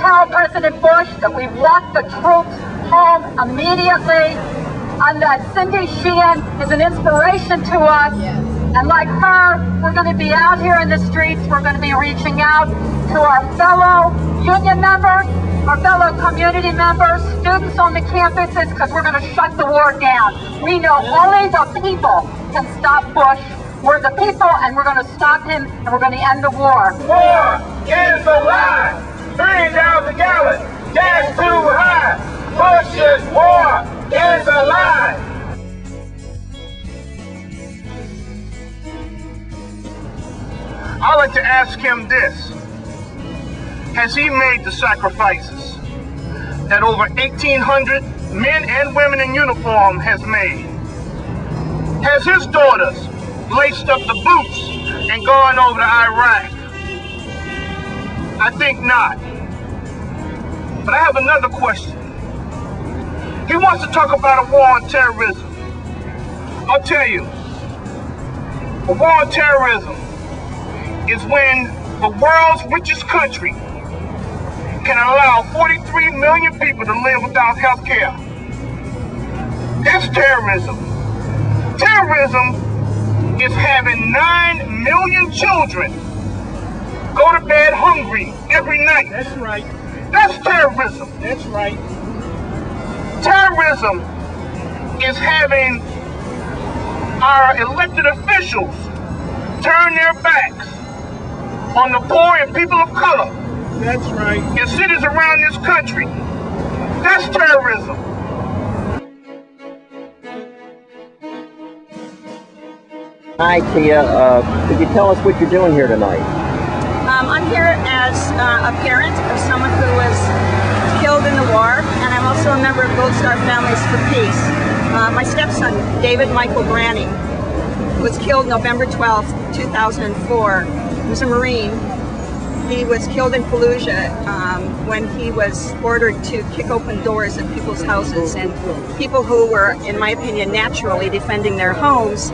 tell President Bush that we want the troops home immediately, and that Cindy Sheehan is an inspiration to us. And like her, we're going to be out here in the streets. We're going to be reaching out to our fellow union members, our fellow community members, students on the campuses, because we're going to shut the war down. We know only the people can stop Bush. We're the people, and we're going to stop him, and we're going to end the war. War is a lie. 3,000 gallons, gas too high. Bush's war is a lie. I'd like to ask him this. Has he made the sacrifices that over 1,800 men and women in uniform has made? Has his daughters laced up the boots and gone over to Iraq? I think not. But I have another question. He wants to talk about a war on terrorism. I'll tell you, a war on terrorism is when the world's richest country can allow 43 million people to live without health care. That's terrorism. Terrorism is having 9 million children go to bed hungry every night. That's right. That's terrorism. That's right. Terrorism is having our elected officials turn their backs on the poor and people of color. That's right. In cities around this country. That's terrorism. Hi, Tia. Could you tell us what you're doing here tonight? I'm here as a parent of someone who was killed in the war, and I'm also a member of Gold Star Families for Peace. My stepson, David Michael Branning, was killed November 12th, 2004. He was a Marine. He was killed in Fallujah when he was ordered to kick open doors at people's houses, and people who were, in my opinion, naturally defending their homes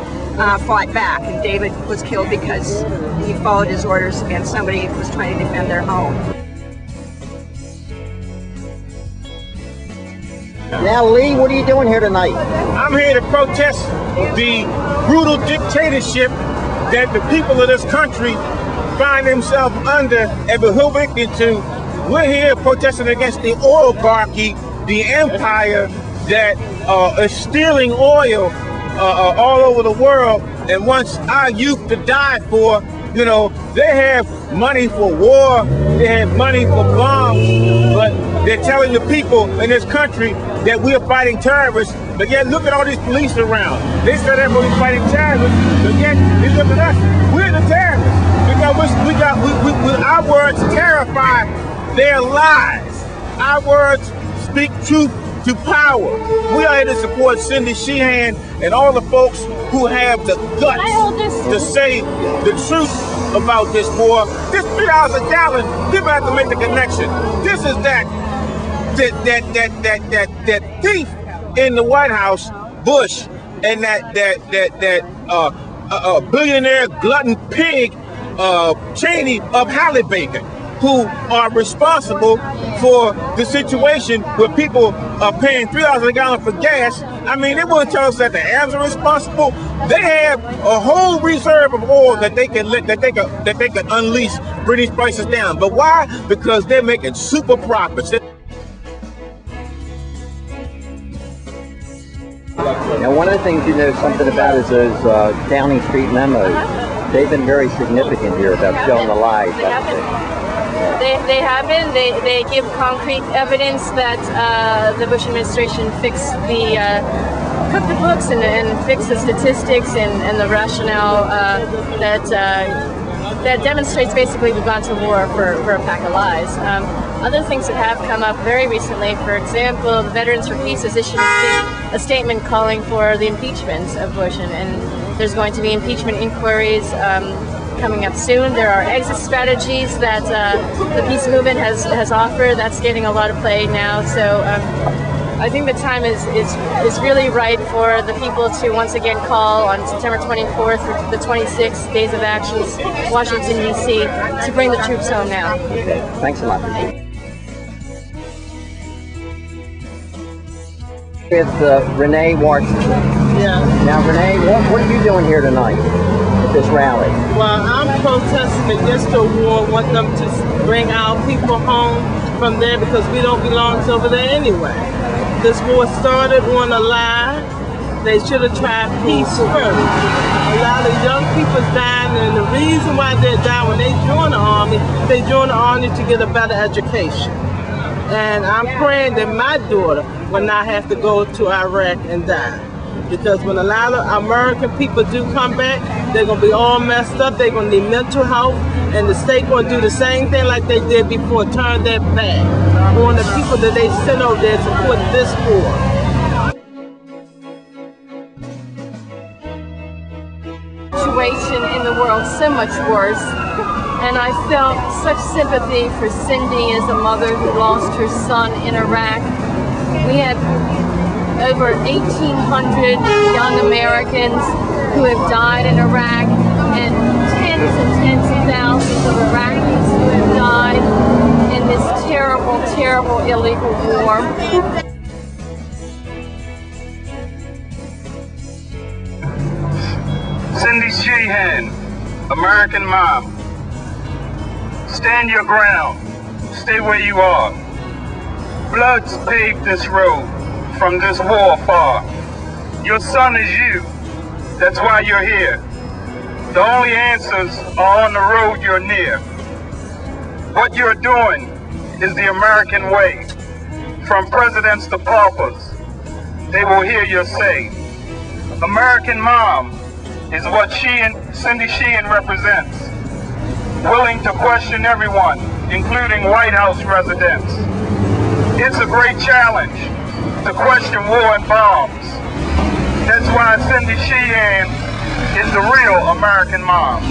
fought back, and David was killed because he followed his orders against somebody who was trying to defend their home. Now, Lee, what are you doing here tonight? I'm here to protest the brutal dictatorship that the people of this country find themselves under and behooved into. We're here protesting against the oligarchy, the empire that is stealing oil all over the world and wants our youth to die for. You know, they have money for war, they have money for bombs, but they're telling the people in this country that we're fighting terrorists, but yet look at all these police around. They said everybody's fighting terrorists, but yet they look at us, we're the terrorists. Because our words terrify their lies. Our words speak truth to power. We are here to support Cindy Sheehan and all the folks who have the guts to say the truth about this war. This $3 a gallon, people have to make the connection. This is that thief in the White House, Bush, and that billionaire glutton pig, Cheney of Halliburton, who are responsible for the situation where people are paying $3 a gallon for gas. I mean, they wouldn't tell us that the Arabs are responsible. They have a whole reserve of oil that they can unleash, bring these prices down. But why? Because they're making super profits. Now, one of the things you know something about is those Downing Street memos. They've been very significant here about showing the lies. They have been. They give concrete evidence that the Bush administration fixed cooked the books and fixed the statistics and the rationale that demonstrates basically we've gone to war for a pack of lies. Other things that have come up very recently, for example, the Veterans for Peace has issued a statement calling for the impeachment of Bush, and there's going to be impeachment inquiries coming up soon. There are exit strategies that the peace movement has offered. That's getting a lot of play now. So I think the time is really right for the people to once again call on September 24th for the 26 days of actions, Washington, D.C., to bring the troops home now. Thanks a lot. With Renee Washington. Yeah. Now, Renee, what are you doing here tonight at this rally? Well, I'm protesting against the war, want them to bring our people home from there because we don't belong over there anyway. This war started on a lie. They should have tried peace first. A lot of young people's dying, and the reason why they're dying when they join the army to get a better education. And I'm praying that my daughter will not have to go to Iraq and die. Because when a lot of American people do come back, they're going to be all messed up, they're going to need mental health, and the state going to do the same thing like they did before, turn their back on the people that they sent over there to put this war. Situation in the world so much worse, and I felt such sympathy for Cindy as a mother who lost her son in Iraq. We had over 1,800 young Americans who have died in Iraq, and tens of thousands of Iraqis who have died in this terrible, terrible illegal war. Cindy Sheehan, American mom. Stand your ground. Stay where you are. Blood's paved this road from this war far. Your son is you. That's why you're here. The only answers are on the road you're near. What you're doing is the American way. From presidents to paupers, they will hear your say. American mom is what Cindy Sheehan represents. Willing to question everyone, including White House residents. It's a great challenge to question war and bombs. That's why Cindy Sheehan is the real American mom.